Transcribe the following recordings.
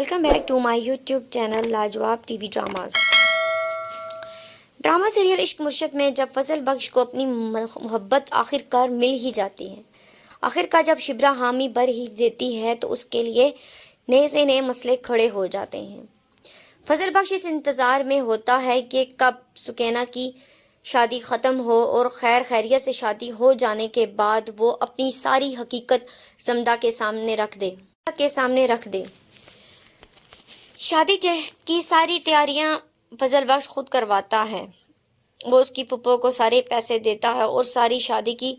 Welcome back to my YouTube channel Lajawab T V dramas. Drama serial Ishq Murshid میں جب فضل بخش کو اپنی محبت آخر کار مل ہی جاتی ہے، آخر کار جب شبرا حامی بھر ہی دیتی ہے تو اس کے لیے نئے سے نئے مسئلے کھڑے ہو جاتے ہیں۔ فضل بخش اس انتظار میں ہوتا ہے کہ کب سکینہ کی شادی ختم ہو اور خیر خیریت سے شادی ہو جانے کے بعد وہ اپنی ساری حقیقت زمدہ کے سامنے رکھ دے۔ شادی کی ساری تیاریاں فضل بخش خود کرواتا ہے، وہ اس کی پھپھو کو سارے پیسے دیتا ہے اور ساری شادی کی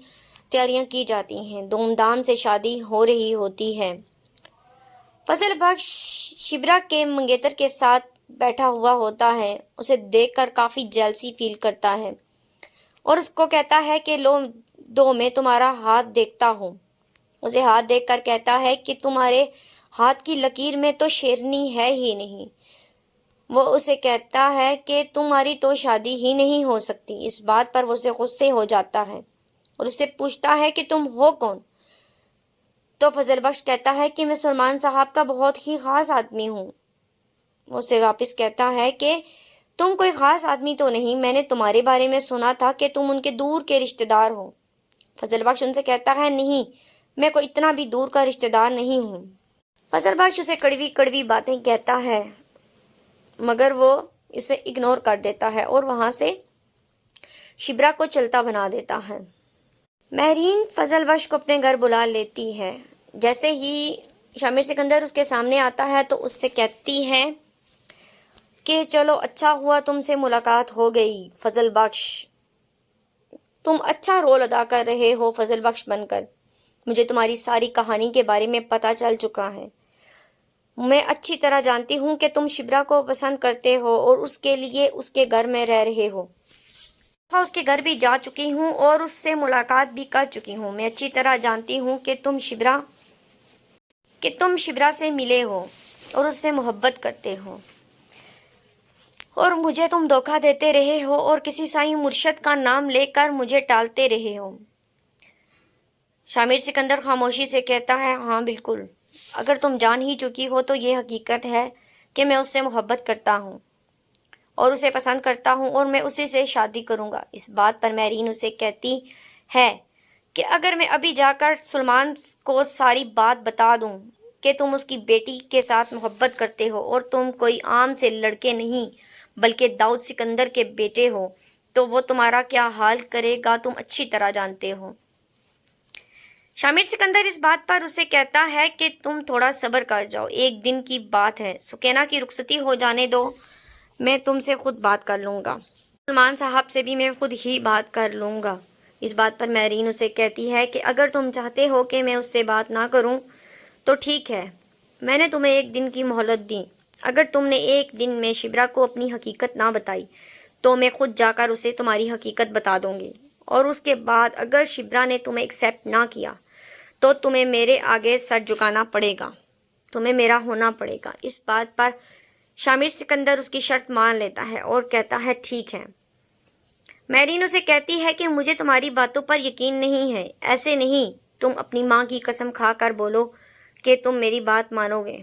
تیاریاں کی جاتی ہیں، دھوم دھام سے شادی ہو رہی ہوتی ہے۔ فضل بخش شبرا کے منگیتر کے ساتھ بیٹھا ہوا ہوتا ہے، اسے دیکھ کر کافی جیلسی فیل کرتا ہے اور اس کو کہتا ہے کہ لو دو میں تمہارا ہاتھ دیکھتا ہوں۔ اسے ہاتھ دیکھ کر کہتا ہے کہ تمہارے ہاتھ کی لکیر میں تو شیرنی ہے ہی نہیں۔ وہ اسے کہتا ہے کہ تمہاری تو شادی ہی نہیں ہو سکتی۔ اس بات پر وہ اسے غصے ہو جاتا ہے اور اس سے پوچھتا ہے کہ تم ہو کون؟ تو فضل بخش کہتا ہے کہ میں سلیمان صاحب کا بہت ہی خاص آدمی ہوں۔ وہ اسے واپس کہتا ہے کہ تم کوئی خاص آدمی تو نہیں، میں نے تمہارے بارے میں سنا تھا کہ تم ان کے دور کے رشتہ دار ہو۔ فضل بخش ان سے کہتا ہے نہیں، میں کوئی اتنا بھی دور کا رشتہ دار نہیں ہوں۔ فضل بخش اسے کڑوی کڑوی باتیں کہتا ہے مگر وہ اسے اگنور کر دیتا ہے اور وہاں سے شبرا کو چلتا بنا دیتا ہے۔ مہرین فضل بخش کو اپنے گھر بلا لیتی ہے۔ جیسے ہی شامر سکندر اس کے سامنے آتا ہے تو اس سے کہتی ہے کہ چلو اچھا ہوا تم سے ملاقات ہو گئی فضل بخش، تم اچھا رول ادا کر رہے ہو فضل بخش بن کر۔ مجھے تمہاری ساری کہانی کے بارے میں پتہ چل چکا ہے۔ میں اچھی طرح جانتی ہوں کہ تم شبرا کو پسند کرتے ہو اور اس کے لیے اس کے گھر میں رہ رہے ہو۔ اس کے گھر بھی جا چکی ہوں اور اس سے ملاقات بھی کر چکی ہوں۔ میں اچھی طرح جانتی ہوں کہ تم شبرا سے ملے ہو اور اس سے محبت کرتے ہو اور مجھے تم دھوکہ دیتے رہے ہو اور کسی سائی مرشد کا نام لے کر مجھے ٹالتے رہے ہو۔ شامر سکندر خاموشی سے کہتا ہے ہاں بالکل، اگر تم جان ہی چکی ہو تو یہ حقیقت ہے کہ میں اس سے محبت کرتا ہوں اور اسے پسند کرتا ہوں اور میں اسی سے شادی کروں گا۔ اس بات پر مہرین اسے کہتی ہے کہ اگر میں ابھی جا کر سلیمان کو ساری بات بتا دوں کہ تم اس کی بیٹی کے ساتھ محبت کرتے ہو اور تم کوئی عام سے لڑکے نہیں بلکہ داؤد سکندر کے بیٹے ہو تو وہ تمہارا کیا حال کرے گا تم اچھی طرح جانتے ہو۔ شامر سکندر اس بات پر اسے کہتا ہے کہ تم تھوڑا صبر کر جاؤ، ایک دن کی بات ہے، سکینہ کی رخصتی ہو جانے دو، میں تم سے خود بات کر لوں گا، سلیمان صاحب سے بھی میں خود ہی بات کر لوں گا۔ اس بات پر مہرین اسے کہتی ہے کہ اگر تم چاہتے ہو کہ میں اس سے بات نہ کروں تو ٹھیک ہے، میں نے تمہیں ایک دن کی مہلت دی، اگر تم نے ایک دن میں شبرا کو اپنی حقیقت نہ بتائی تو میں خود جا کر اسے تمہاری حقیقت بتا دوں گی، اور اس کے بعد اگر شبرا نے تمہیں ایکسیپٹ نہ کیا تو تمہیں میرے آگے سر جھکانا پڑے گا، تمہیں میرا ہونا پڑے گا۔ اس بات پر شامر سکندر اس کی شرط مان لیتا ہے اور کہتا ہے ٹھیک ہے۔ مہرین اسے کہتی ہے کہ مجھے تمہاری باتوں پر یقین نہیں ہے، ایسے نہیں، تم اپنی ماں کی قسم کھا کر بولو کہ تم میری بات مانو گے۔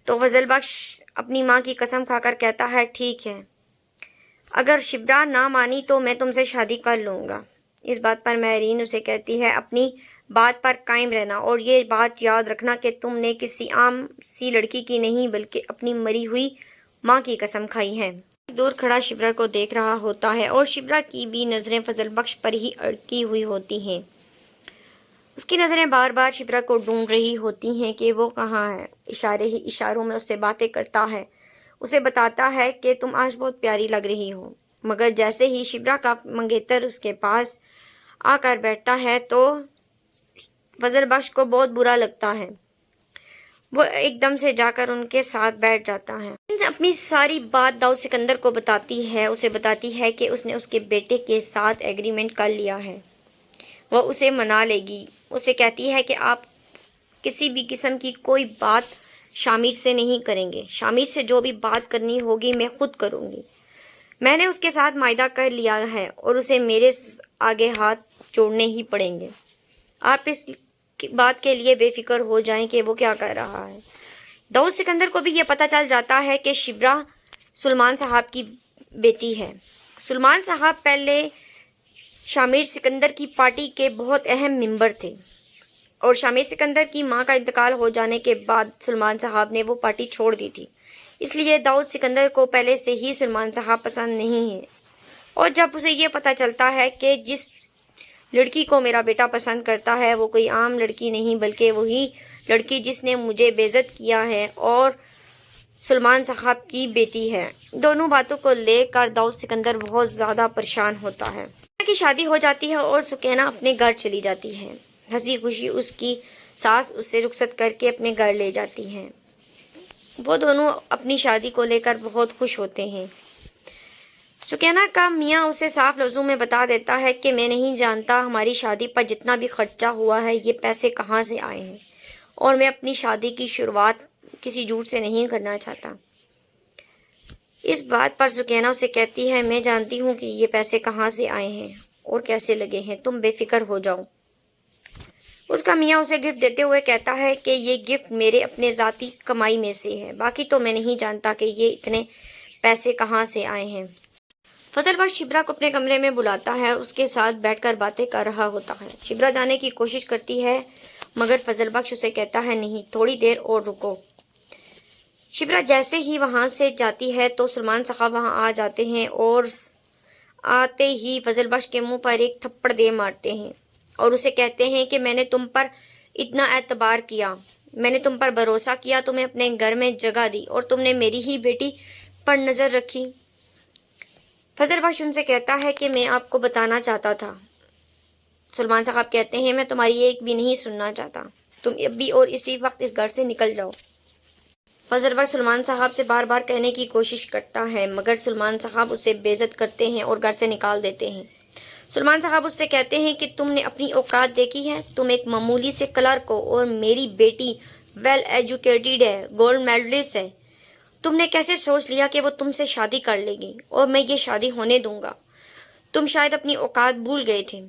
تو فضل بخش اپنی ماں کی قسم کھا کر کہتا ہے ٹھیک ہے، اگر شبرا نہ مانی تو میں تم سے شادی کر لوں گا۔ اس بات پر مہرین اسے کہتی ہے اپنی بات پر قائم رہنا اور یہ بات یاد رکھنا کہ تم نے کسی عام سی لڑکی کی نہیں بلکہ اپنی مری ہوئی ماں کی قسم کھائی ہے۔ دور کھڑا شبرا کو دیکھ رہا ہوتا ہے اور شبرا کی بھی نظریں فضل بخش پر ہی اڑکی ہوئی ہوتی ہیں، اس کی نظریں بار بار شبرا کو ڈھونڈ رہی ہوتی ہیں کہ وہ کہاں ہے۔ اشارے ہی اشاروں میں اس سے باتیں کرتا ہے، اسے بتاتا ہے کہ تم آج بہت پیاری لگ رہی ہو، مگر جیسے ہی شبرا کا منگیتر اس کے پاس آ کر بیٹھتا ہے تو فضل بخش کو بہت برا لگتا ہے، وہ ایک دم سے جا کر ان کے ساتھ بیٹھ جاتا ہے۔ اپنی ساری بات داؤد سکندر کو بتاتی ہے، اسے بتاتی ہے کہ اس نے اس کے بیٹے کے ساتھ ایگریمنٹ کر لیا ہے، وہ اسے منا لے گی۔ اسے کہتی ہے کہ آپ کسی بھی قسم کی کوئی بات شامر سے نہیں کریں گے، شامر سے جو بھی بات کرنی ہوگی میں خود کروں گی، میں نے اس کے ساتھ معاہدہ کر لیا ہے اور اسے میرے آگے ہاتھ جوڑنے ہی پڑیں گے۔ آپ اس بات کے لیے بے فکر ہو جائیں کہ وہ کیا کر رہا ہے، داؤد سکندر کو بھی یہ پتہ چل جاتا ہے کہ شبرا سلیمان صاحب کی بیٹی ہے۔ سلیمان صاحب پہلے شامر سکندر کی پارٹی کے بہت اہم ممبر تھے، اور شامر سکندر کی ماں کا انتقال ہو جانے کے بعد سلیمان صاحب نے وہ پارٹی چھوڑ دی تھی۔ اس لیے داؤد سکندر کو پہلے سے ہی سلیمان صاحب پسند نہیں ہے، اور جب اسے یہ پتہ چلتا ہے کہ جس لڑکی کو میرا بیٹا پسند کرتا ہے وہ کوئی عام لڑکی نہیں بلکہ وہی لڑکی جس نے مجھے بے عزت کیا ہے اور سلیمان صاحب کی بیٹی ہے، دونوں باتوں کو لے کر داؤد سکندر بہت زیادہ پریشان ہوتا ہے۔ کی شادی ہو جاتی ہے اور سکینہ اپنے گھر چلی جاتی ہے۔ ہنسی خوشی اس کی ساس اس سے رخصت کر کے اپنے گھر لے جاتی ہے۔ وہ دونوں اپنی شادی کو لے کر بہت خوش ہوتے ہیں۔ سکینہ کا میاں اسے صاف لفظوں میں بتا دیتا ہے کہ میں نہیں جانتا ہماری شادی پر جتنا بھی خرچہ ہوا ہے یہ پیسے کہاں سے آئے ہیں، اور میں اپنی شادی کی شروعات کسی جھوٹ سے نہیں کرنا چاہتا۔ اس بات پر سکینہ اسے کہتی ہے میں جانتی ہوں کہ یہ پیسے کہاں سے آئے ہیں اور کیسے لگے ہیں، تم بے فکر ہو جاؤ۔ اس کا میاں اسے گفٹ دیتے ہوئے کہتا ہے کہ یہ گفٹ میرے اپنے ذاتی کمائی میں سے ہے، باقی تو میں نہیں جانتا کہ یہ اتنے پیسے کہاں سے آئے ہیں۔ فضل بخش شبرا کو اپنے کمرے میں بلاتا ہے، اس کے ساتھ بیٹھ کر باتیں کر رہا ہوتا ہے۔ شبرا جانے کی کوشش کرتی ہے مگر فضل بخش اسے کہتا ہے نہیں، تھوڑی دیر اور رکو۔ شبرا جیسے ہی وہاں سے جاتی ہے تو سلیمان صاحب وہاں آ جاتے ہیں اور آتے ہی فضل بخش کے منہ پر ایک تھپڑ دے مارتے ہیں اور اسے کہتے ہیں کہ میں نے تم پر اتنا اعتبار کیا، میں نے تم پر بھروسہ کیا، تمہیں اپنے گھر میں جگہ دی اور تم نے میری ہی بیٹی پر نظر رکھی۔ فضل بخش ان سے کہتا ہے کہ میں آپ کو بتانا چاہتا تھا۔ سلیمان صاحب کہتے ہیں میں تمہاری ایک بھی نہیں سننا چاہتا، تم ابھی اور اسی وقت اس گھر سے نکل جاؤ۔ فضل بخش سلیمان صاحب سے بار بار کہنے کی کوشش کرتا ہے مگر سلیمان صاحب اسے بے عزت کرتے ہیں اور گھر سے نکال دیتے ہیں۔ سلیمان صاحب اس سے کہتے ہیں کہ تم نے اپنی اوقات دیکھی ہے، تم ایک معمولی سے کلرک ہو اور میری بیٹی ویل ایجوکیٹڈ ہے، گولڈ میڈلسٹ ہے، تم نے کیسے سوچ لیا کہ وہ تم سے شادی کر لے گی اور میں یہ شادی ہونے دوں گا؟ تم شاید اپنی اوقات بھول گئے تھے۔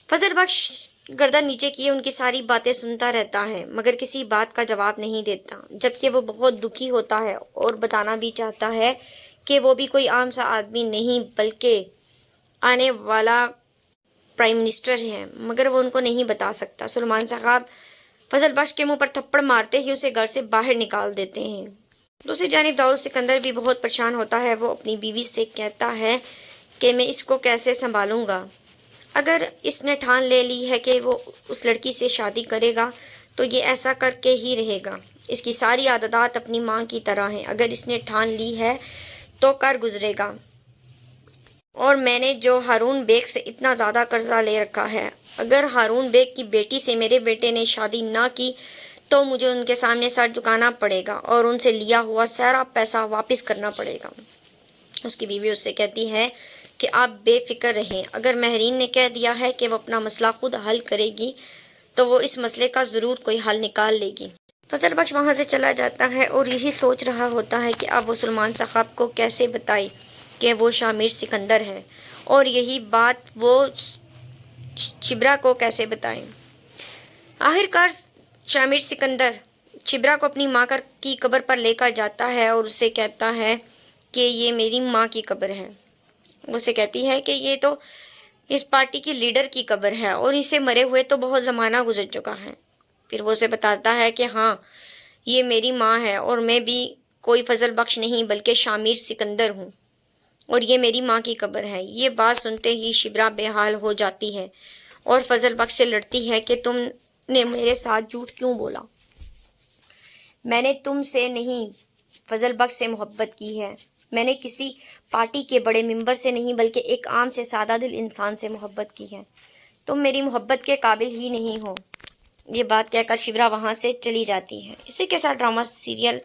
فضل بخش گردن نیچے کیے ان کی ساری باتیں سنتا رہتا ہے مگر کسی بات کا جواب نہیں دیتا، جبکہ وہ بہت دکھی ہوتا ہے اور بتانا بھی چاہتا ہے کہ وہ بھی کوئی عام سا آدمی نہیں بلکہ آنے والا پرائم منسٹر ہے، مگر وہ ان کو نہیں بتا سکتا۔ سلیمان صاحب فضل بخش کے منہ پر تھپڑ مارتے ہی اسے گھر سے باہر نکال دیتے ہیں۔ دوسری جانب داؤد سکندر بھی بہت پریشان ہوتا ہے۔ وہ اپنی بیوی سے کہتا ہے کہ میں اس کو کیسے سنبھالوں گا؟ اگر اس نے ٹھان لے لی ہے کہ وہ اس لڑکی سے شادی کرے گا تو یہ ایسا کر کے ہی رہے گا۔ اس کی ساری عادات اپنی ماں کی طرح ہیں، اگر اس نے ٹھان لی ہے تو کر گزرے گا۔ اور میں نے جو ہارون بیگ سے اتنا زیادہ قرضہ لے رکھا ہے، اگر ہارون بیگ کی بیٹی سے میرے بیٹے نے شادی نہ کی تو مجھے ان کے سامنے سر جھکانا پڑے گا اور ان سے لیا ہوا سارا پیسہ واپس کرنا پڑے گا۔ اس کی بیوی اس سے کہتی ہے کہ آپ بے فکر رہیں، اگر مہرین نے کہہ دیا ہے کہ وہ اپنا مسئلہ خود حل کرے گی تو وہ اس مسئلے کا ضرور کوئی حل نکال لے گی۔ فضل بخش وہاں سے چلا جاتا ہے اور یہی سوچ رہا ہوتا ہے کہ اب وہ سلیمان صاحب کو کیسے بتائے کہ وہ شامر سکندر ہے، اور یہی بات وہ شبرا کو کیسے بتائیں۔ آخرکار شامر سکندر شبرا کو اپنی ماں کی قبر پر لے کر جاتا ہے اور اسے کہتا ہے کہ یہ میری ماں کی قبر ہے۔ وہ اسے کہتی ہے کہ یہ تو اس پارٹی کی لیڈر کی قبر ہے اور اسے مرے ہوئے تو بہت زمانہ گزر چکا ہے۔ پھر وہ اسے بتاتا ہے کہ ہاں یہ میری ماں ہے اور میں بھی کوئی فضل بخش نہیں بلکہ شامر سکندر ہوں، اور یہ میری ماں کی قبر ہے۔ یہ بات سنتے ہی شبرا بے حال ہو جاتی ہے اور فضل بخش سے لڑتی ہے کہ تم نے میرے ساتھ جھوٹ کیوں بولا؟ میں نے تم سے نہیں فضل بخش سے محبت کی ہے، میں نے کسی پارٹی کے بڑے ممبر سے نہیں بلکہ ایک عام سے سادہ دل انسان سے محبت کی ہے، تم میری محبت کے قابل ہی نہیں ہو۔ یہ بات کہہ کر شبرا وہاں سے چلی جاتی ہے۔ اسی کے ساتھ ڈرامہ سیریل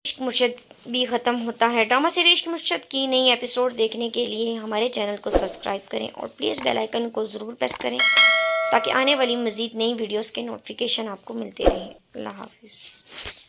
عشق مرشد بھی ختم ہوتا ہے۔ ڈرامہ سیریل عشق مرشد کی نئی ایپیسوڈ دیکھنے کے لیے ہمارے چینل کو سبسکرائب کریں اور پلیز بیل آئیکن کو ضرور پریس کریں تاکہ آنے والی مزید نئی ویڈیوز کے نوٹیفیکیشن آپ کو ملتے رہیں۔ اللہ حافظ۔